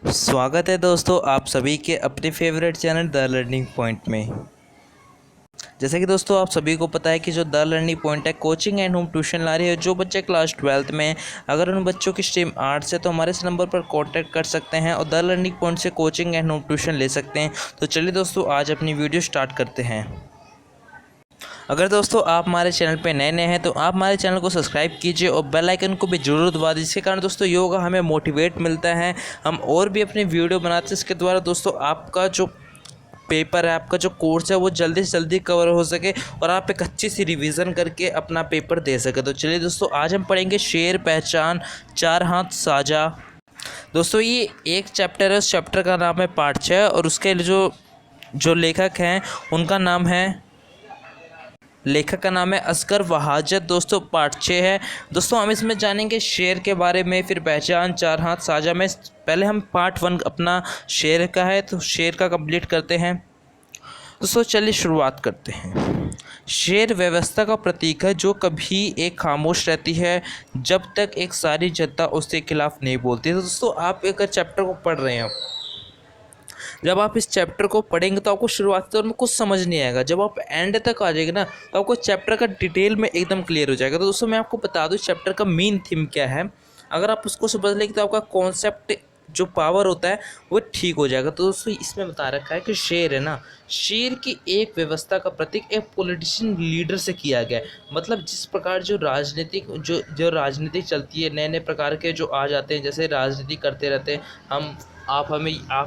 स्वागत है दोस्तों आप सभी के अपने favourite channel the learning point में। जैसे कि दोस्तों आप सभी को पता है कि जो द लर्निंग पॉइंट है कोचिंग एंड होम ट्यूशन ला रही है। जो बच्चे क्लास 12th में हैं, अगर उन बच्चों की स्ट्रीम आर्ट्स है तो हमारे इस नंबर पर कांटेक्ट कर सकते हैं और द लर्निंग पॉइंट से कोचिंग एंड होम ट्यूशन ले सकते हैं। तो चलिए दोस्तों आज अपनी वीडियो स्टार्ट करते हैं। अगर दोस्तों आप हमारे चैनल पे नए हैं तो आप हमारे चैनल को सब्सक्राइब कीजिए और बेल आइकन को भी जरूर दबा दीजिए। जिसके कारण दोस्तों ये होगा हमें मोटिवेट मिलता है, हम और भी अपनी वीडियो बनाते हैं। इसके द्वारा दोस्तों आपका जो पेपर है, आपका जो कोर्स है वो जल्दी से जल्दी कवर हो सके और आप एक अच्छी सी रिवीजन करके अपना पेपर दे सके। तो चलिए दोस्तों आज हम पढ़ेंगे शेर पहचान चार हाथ साझा। दोस्तों ये एक चैप्टर है, उस चैप्टर का नाम है पार्ट 6 और उसके जो जो लेखक हैं उनका नाम है लेखक का नाम है असगर वहाजत। दोस्तों पार्ट 6 है। दोस्तों हम इसमें जानेंगे शेर के बारे में, फिर पहचान चार हाथ साझा में। पहले हम पार्ट 1 अपना शेर का है तो शेर का कंप्लीट करते हैं। दोस्तों चलिए शुरुआत करते हैं। शेर व्यवस्था का प्रतीक है जो कभी एक खामोश रहती है जब तक एक सारी जनता उसके खिलाफ नहीं बोलती। तो दोस्तों आप एक चैप्टर को पढ़ रहे हैं, जब आप इस चैप्टर को पढ़ेंगे तो आपको शुरुआती तौर में कुछ समझ नहीं आएगा। जब आप एंड तक आ जाएंगे ना तो आपको चैप्टर का डिटेल में एकदम क्लियर हो जाएगा। तो दोस्तों मैं आपको बता दूं चैप्टर का मेन थीम क्या है। अगर आप उसको समझ लेंगे तो आपका कॉन्सेप्ट जो पावर होता है वो ठीक हो जाएगा। तो दोस्तों इसमें बता रखा है कि शेर है ना, शेर की एक व्यवस्था का प्रतीक एक पॉलिटिशियन लीडर से किया गया है। मतलब जिस प्रकार जो राजनीतिक जो राजनीति चलती है, नए नए प्रकार के जो आ जाते हैं, जैसे राजनीति करते रहते हैं हम। आप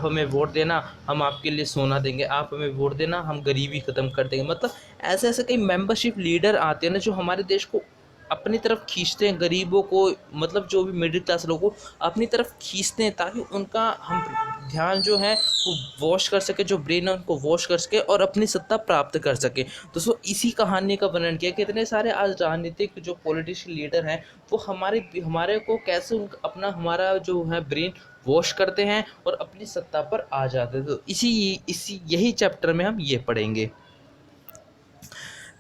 हमें वोट देना, हम आपके लिए सोना देंगे। आप हमें वोट देना, हम गरीबी ख़त्म कर देंगे। मतलब ऐसे ऐसे कई मेंबरशिप लीडर आते हैं ना जो हमारे देश को अपनी तरफ खींचते हैं, गरीबों को, मतलब जो भी मिडिल क्लास लोगों को अपनी तरफ खींचते हैं ताकि उनका हम ध्यान जो है वो वॉश कर सके, जो ब्रेन है उनको वॉश कर सके और अपनी सत्ता प्राप्त कर सके। दोस्तों इसी कहानी का वर्णन किया कि इतने सारे आज राजनीतिक जो पॉलिटिशियन लीडर हैं वो हमारे को कैसे अपना हमारा जो है ब्रेन वॉश करते हैं और अपनी सत्ता पर आ जाते हैं। तो इसी यही चैप्टर में हम ये पढ़ेंगे।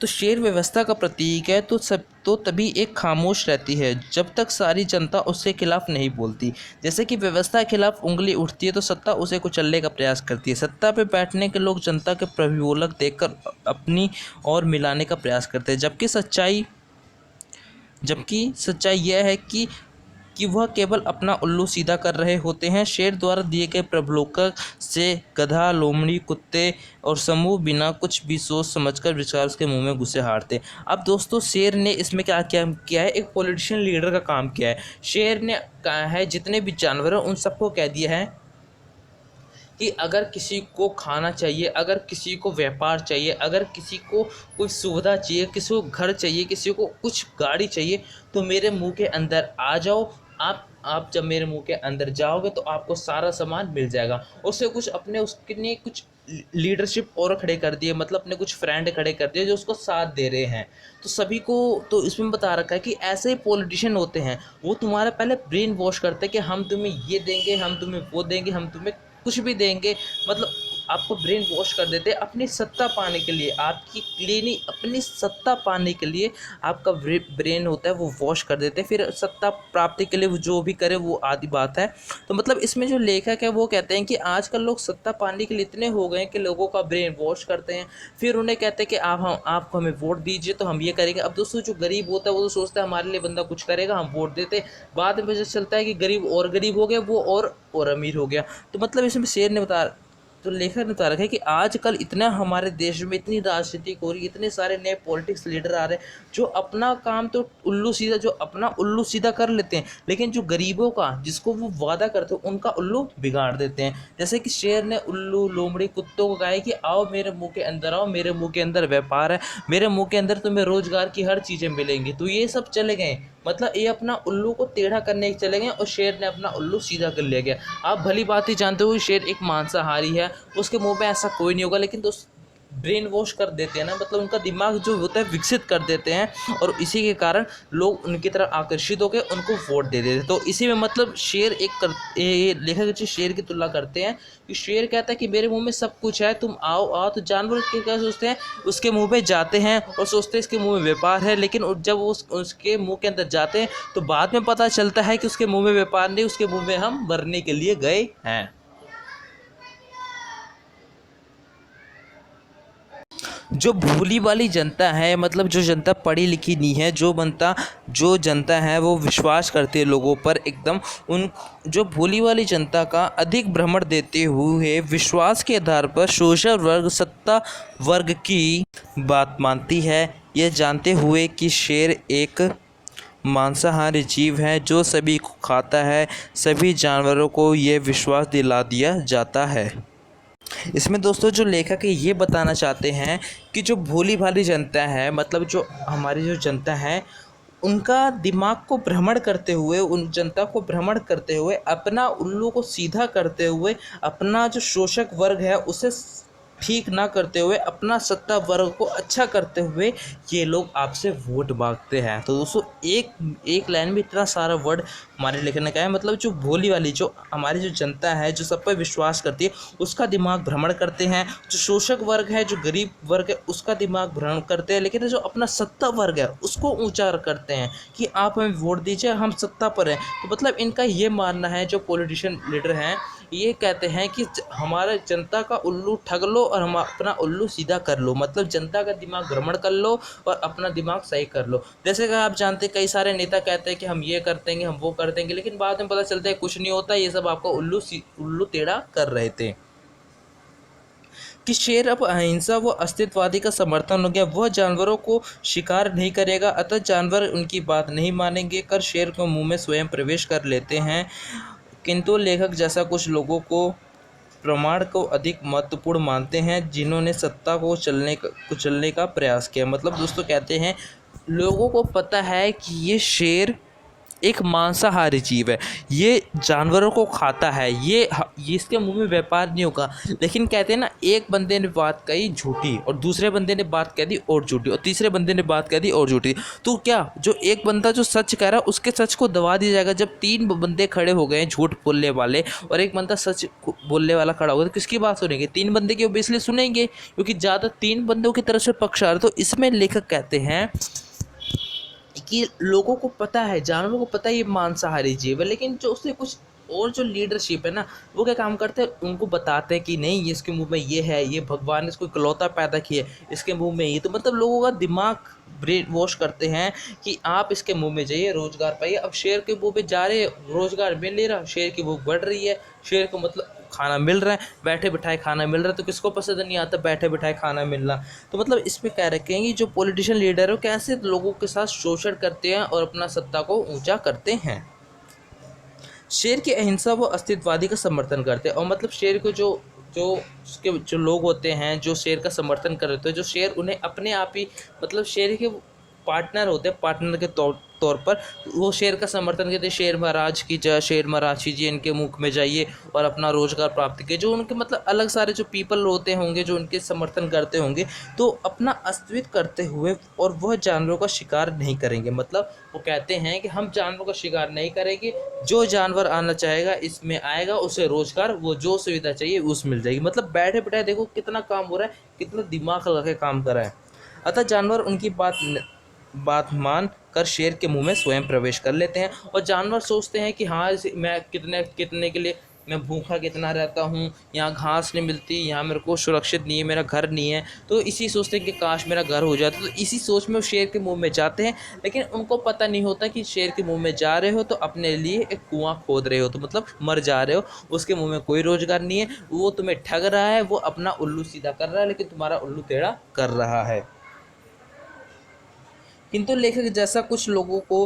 तो शेर व्यवस्था का प्रतीक है तो तभी एक खामोश रहती है जब तक सारी जनता उसके खिलाफ नहीं बोलती। जैसे कि व्यवस्था के खिलाफ उंगली उठती है तो सत्ता उसे कुचलने का प्रयास करती है। सत्ता पे बैठने के लोग जनता के प्रलोभन देखकर अपनी ओर मिलाने का प्रयास करते हैं। जबकि सच्चाई यह है कि वह केवल अपना उल्लू सीधा कर रहे होते हैं। शेर द्वारा दिए गए प्रलोभन से गधा, लोमड़ी, कुत्ते और समूह बिना कुछ भी सोच समझकर विचार उसके मुंह में घुसे हारते। अब दोस्तों शेर ने इसमें क्या किया है, एक पॉलिटिशियन लीडर का काम किया है। शेर ने कहा है जितने भी जानवर हैं उन सबको कह दिया है कि अगर किसी को खाना चाहिए, अगर किसी को व्यापार चाहिए, अगर किसी को कोई सुविधा चाहिए, किसी को घर चाहिए, किसी को कुछ गाड़ी चाहिए, तो मेरे मुंह के अंदर आ जाओ। आप जब मेरे मुंह के अंदर जाओगे तो आपको सारा सामान मिल जाएगा। उससे कुछ उसके लिए कुछ लीडरशिप और खड़े कर दिए, मतलब अपने कुछ फ्रेंड खड़े कर दिए जो उसको साथ दे रहे हैं। तो सभी को तो इसमें बता रखा है कि ऐसे ही पॉलिटिशियन होते हैं, वो तुम्हारा पहले ब्रेन वॉश करते हैं कि हम तुम्हें ये देंगे, हम तुम्हें वो देंगे, हम तुम्हें कुछ भी देंगे। मतलब आपको ब्रेन वॉश कर देते हैं अपनी सत्ता पाने के लिए, आपकी क्लीनी अपनी सत्ता पाने के लिए आपका ब्रेन होता है वो वॉश कर देते हैं। फिर सत्ता प्राप्ति के लिए वो जो भी करे वो आदि बात है। तो मतलब इसमें जो लेखक है वो कहते हैं कि आजकल लोग सत्ता पाने के लिए इतने हो गए हैं कि लोगों का ब्रेन वॉश करते हैं। फिर उन्हें कहते हैं कि आप हमें वोट दीजिए तो हम ये करेंगे। अब दोस्तों जो गरीब होता है वो तो सोचता है हमारे लिए बंदा कुछ करेगा, हम वोट देते। बाद में पता चलता है कि गरीब और गरीब हो गया, वो और अमीर हो गया। तो मतलब इसमें शेर ने बता तो लेखक ने बता रखा है कि आजकल इतना हमारे देश में इतनी राजनीति हो रही है, इतने सारे नए पॉलिटिक्स लीडर आ रहे हैं जो अपना काम तो अपना उल्लू सीधा कर लेते हैं, लेकिन जो गरीबों का जिसको वो वादा करते हैं उनका उल्लू बिगाड़ देते हैं। जैसे कि शेर ने उल्लू, लोमड़ी, कुत्तों को कहा है कि आओ मेरे मुंह के अंदर आओ, मेरे मुंह के अंदर व्यापार है, मेरे मुंह के अंदर तुम्हें रोजगार की हर चीज़ें मिलेंगी। तो ये सब चले गए, मतलब ये अपना उल्लू को टेढ़ा करने चले गए और शेर ने अपना उल्लू सीधा कर लिया गया। आप भली बात ही जानते हो शेर एक मांसाहारी है, उसके मुंह में ऐसा कोई नहीं होगा। लेकिन ब्रेन वॉश कर देते हैं ना, मतलब उनका दिमाग जो होता है विकसित कर देते हैं, और इसी के कारण लोग उनकी तरफ आकर्षित होकर उनको वोट दे देते हैं। तो इसी में मतलब शेर लेखक जी शेर की तुलना करते हैं कि शेर कहता है कि मेरे मुंह में सब कुछ है, तुम आओ आओ। तो जानवर के क्या सोचते हैं, उसके मुंह में जाते हैं और सोचते हैं इसके मुंह में व्यापार है, लेकिन जब वो उसके मुंह के अंदर जाते हैं तो बाद में पता चलता है कि उसके मुंह में व्यापार नहीं, उसके मुंह में हम मरने के लिए गए हैं। जो भोली वाली जनता है, मतलब जो जनता पढ़ी लिखी नहीं है, जो जनता है वो विश्वास करती है लोगों पर एकदम, उन जो भोली वाली जनता का अधिक भ्रमण देते हुए विश्वास के आधार पर शोषण वर्ग सत्ता वर्ग की बात मानती है, यह जानते हुए कि शेर एक मांसाहारी जीव है जो सभी को खाता है। सभी जानवरों को यह विश्वास दिला दिया जाता है। इसमें दोस्तों जो लेखक है ये बताना चाहते हैं कि जो भोली भाली जनता है, मतलब जो हमारी जो जनता है, उनका दिमाग को भ्रमण करते हुए, उन जनता को भ्रमण करते हुए, अपना उल्लू को सीधा करते हुए, अपना जो शोषक वर्ग है उसे ठीक ना करते हुए, अपना सत्ता वर्ग को अच्छा करते हुए ये लोग आपसे वोट मांगते हैं। तो दोस्तों एक लाइन में इतना सारा वर्ड हमारे लेखक ने कहा है, मतलब जो भोली वाली जो हमारी जो जनता है, जो सब पर विश्वास करती है, उसका दिमाग भ्रमण करते हैं। जो शोषक वर्ग है, जो गरीब वर्ग है, उसका दिमाग भ्रमण करते हैं, लेकिन जो अपना सत्ता वर्ग है उसको ऊंचा करते हैं कि आप हमें वोट दीजिए, हम सत्ता पर हैं। तो मतलब इनका ये मानना है, जो पॉलिटिशियन लीडर हैं ये कहते हैं कि हमारा जनता का उल्लू ठग लो और हम अपना उल्लू सीधा कर लो, मतलब जनता का दिमाग भ्रमण कर लो और अपना दिमाग सही कर लो। जैसे कि आप जानते हैं कई सारे नेता कहते हैं कि हम ये कर देंगे, हम वो कर देंगे, लेकिन बाद में पता चलता है कुछ नहीं होता, ये सब आपका उल्लू टेढ़ा कर रहे थे। कि शेर अब अहिंसा व अस्तित्ववादी का समर्थन हो गया, वह जानवरों को शिकार नहीं करेगा, अतः जानवर उनकी बात नहीं मानेंगे कर शेर को मुंह में स्वयं प्रवेश कर लेते हैं। किंतु लेखक जैसा कुछ लोगों को प्रमाण को अधिक महत्वपूर्ण मानते हैं, जिन्होंने सत्ता को कुचलने का प्रयास किया। मतलब दोस्तों कहते हैं लोगों को पता है कि ये शेर एक मांसाहारी जीव है, ये जानवरों को खाता है, ये इसके मुंह में व्यापार नहीं होगा, लेकिन कहते हैं ना, एक बंदे ने बात कही झूठी और दूसरे बंदे ने बात कह दी और झूठी और तीसरे बंदे ने बात कह दी और झूठी, तो क्या जो एक बंदा जो सच कह रहा है उसके सच को दबा दिया जाएगा। जब तीन बंदे खड़े हो गए हैं झूठ बोलने वाले और एक बंदा सच बोलने वाला खड़ा होगा, तो किसकी बात सुनेंगे? तीन बंदे की ऑब्वियसली सुनेंगे, क्योंकि ज़्यादा तीन बंदों की तरफ से पक्ष आ रहा है। तो इसमें लेखक कहते हैं कि लोगों को पता है, जानवरों को पता है ये मांसाहारी जीव है, लेकिन जो उससे कुछ और जो लीडरशिप है ना, वो क्या काम करते हैं, उनको बताते हैं कि नहीं ये इसके मुंह में ये है, ये भगवान ने इसको इकलौता पैदा किया है, इसके मुंह में ये। तो मतलब लोगों का दिमाग ब्रेन वॉश करते हैं कि आप इसके मुंह में जाइए, रोजगार पाइए। अब शेर के मुंह पे जा रहे, रोजगार मिल नहीं रहा, शेर की भूख बढ़ रही है, शेर को मतलब खाना मिल रहा है, बैठे बिठाए खाना मिल रहा है, तो किसको पसंद नहीं आता बैठे बिठाए खाना मिलना। तो मतलब इसमें कह रखे हैं कि जो पॉलिटिशियन लीडर है वो कैसे लोगों के साथ शोषण करते हैं और अपना सत्ता को ऊंचा करते हैं। शेर की अहिंसा वो अस्तित्ववादी का समर्थन करते हैं, और मतलब शेर को जो लोग होते हैं जो शेर का समर्थन कर रहे थे, जो शेर उन्हें अपने आप ही मतलब शेर के पार्टनर होते हैं, पार्टनर के तौर पर वो शेर का समर्थन करते हैं। शेर महाराज की जय, शेर महाराज कीजिए, इनके मुख में जाइए और अपना रोजगार प्राप्त कीजिए। जो उनके मतलब अलग सारे जो पीपल होते होंगे जो उनके समर्थन करते होंगे, तो अपना अस्तित्व करते हुए और वह जानवरों का शिकार नहीं करेंगे। मतलब वो कहते हैं कि हम जानवरों का शिकार नहीं करेंगे, जो जानवर आना चाहेगा इसमें आएगा, उसे रोजगार वो जो सुविधा चाहिए उस मिल जाएगी। मतलब बैठे बैठे देखो कितना काम हो रहा है, कितना दिमाग लगा के काम कर रहा है। अतः जानवर उनकी बात मान कर शेर के मुंह में स्वयं प्रवेश कर लेते हैं, और जानवर सोचते हैं कि हाँ मैं कितने के लिए मैं भूखा कितना रहता हूँ, यहाँ घास नहीं मिलती, यहाँ मेरे को सुरक्षित नहीं है, मेरा घर नहीं है, तो इसी सोचते हैं कि काश मेरा घर हो जाता। तो इसी सोच में वो शेर के मुंह में जाते हैं, लेकिन उनको पता नहीं होता कि शेर के मुंह में जा रहे हो तो अपने लिए एक कुआं खोद रहे हो, तो मतलब मर जा रहे हो। उसके मुंह में कोई रोजगार नहीं है, वो तुम्हें ठग रहा है, वो अपना उल्लू सीधा कर रहा है, लेकिन तुम्हारा उल्लू टेढ़ा कर रहा है। किंतु लेखक जैसा कुछ लोगों को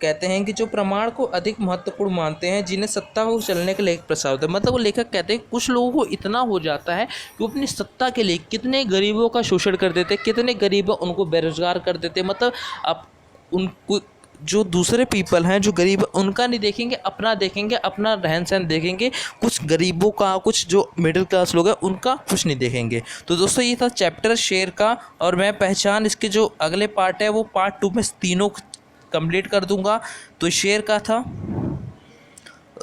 कहते हैं कि जो प्रमाण को अधिक महत्वपूर्ण मानते हैं, जिन्हें सत्ता को चलने के लिए एक प्रसार होता है। मतलब वो लेखक कहते हैं कुछ लोगों को इतना हो जाता है कि वो अपनी सत्ता के लिए कितने गरीबों का शोषण कर देते, कितने गरीब उनको बेरोजगार कर देते। मतलब अब उनको जो दूसरे पीपल हैं जो गरीब, उनका नहीं देखेंगे, अपना देखेंगे, अपना रहन सहन देखेंगे, कुछ गरीबों का, कुछ जो मिडिल क्लास लोग हैं उनका कुछ नहीं देखेंगे। तो दोस्तों ये था चैप्टर शेर का, और मैं पहचान इसके जो अगले पार्ट है वो पार्ट 2 में तीनों कंप्लीट कर दूंगा। तो शेर का था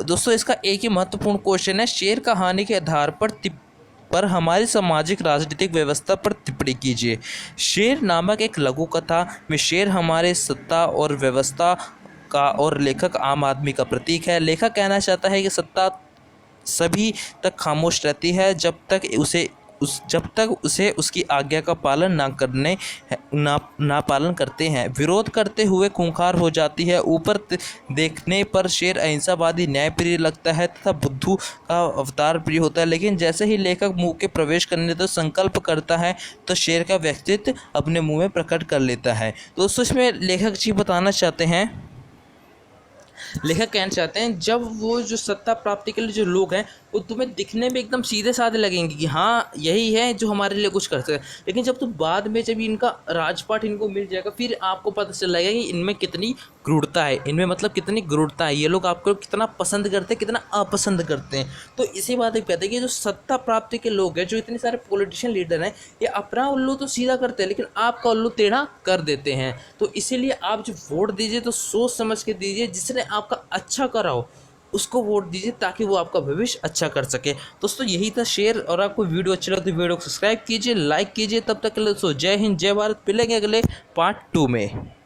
दोस्तों, इसका एक ही महत्वपूर्ण क्वेश्चन है, शेर कहानी के आधार पर हमारी सामाजिक राजनीतिक व्यवस्था पर टिप्पणी कीजिए। शेर नामक एक लघु कथा में शेर हमारे सत्ता और व्यवस्था का और लेखक आम आदमी का प्रतीक है। लेखक कहना चाहता है कि सत्ता सभी तक खामोश रहती है जब तक उसे उसकी आज्ञा का पालन ना पालन करते हैं, विरोध करते हुए खूंखार हो जाती है। ऊपर देखने पर शेर अहिंसावादी न्याय प्रिय लगता है तथा बुद्धू का अवतार प्रिय होता है, लेकिन जैसे ही लेखक मुंह के प्रवेश करने तो संकल्प करता है तो शेर का व्यक्तित्व अपने मुंह में प्रकट कर लेता है। तो दोस्तों इसमें लेखक जी बताना चाहते हैं, लेखक कहना चाहते हैं, जब वो जो सत्ता प्राप्ति के लिए जो लोग हैं वो तुम्हें दिखने में एकदम सीधे साधे लगेंगे कि हाँ यही है जो हमारे लिए कुछ कर सकते हैं, लेकिन जब तुम बाद में जब इनका राजपाट इनको मिल जाएगा फिर आपको पता चल जाएगा कि इनमें कितनी क्रूरता है, इनमें मतलब कितनी क्रूरता है, ये लोग आपको कितना पसंद करते हैं, कितना अपसंद करते हैं। तो इसी बात एक कहते हैं कि जो सत्ता प्राप्ति के लोग हैं, जो इतने सारे पॉलिटिशियन लीडर हैं, ये अपना उल्लू तो सीधा करते हैं लेकिन आपका उल्लू टेढ़ा कर देते हैं। तो इसीलिए आप जो वोट दीजिए तो सोच समझ के दीजिए, जिसने आपका अच्छा करा हो उसको वोट दीजिए ताकि वो आपका भविष्य अच्छा कर सके। दोस्तों यही था शेर, और आपको वीडियो अच्छा लगा तो वीडियो को सब्सक्राइब कीजिए, लाइक कीजिए। तब तक के लिए दोस्तों जय हिंद, जय भारत। मिलेंगे अगले पार्ट 2 में।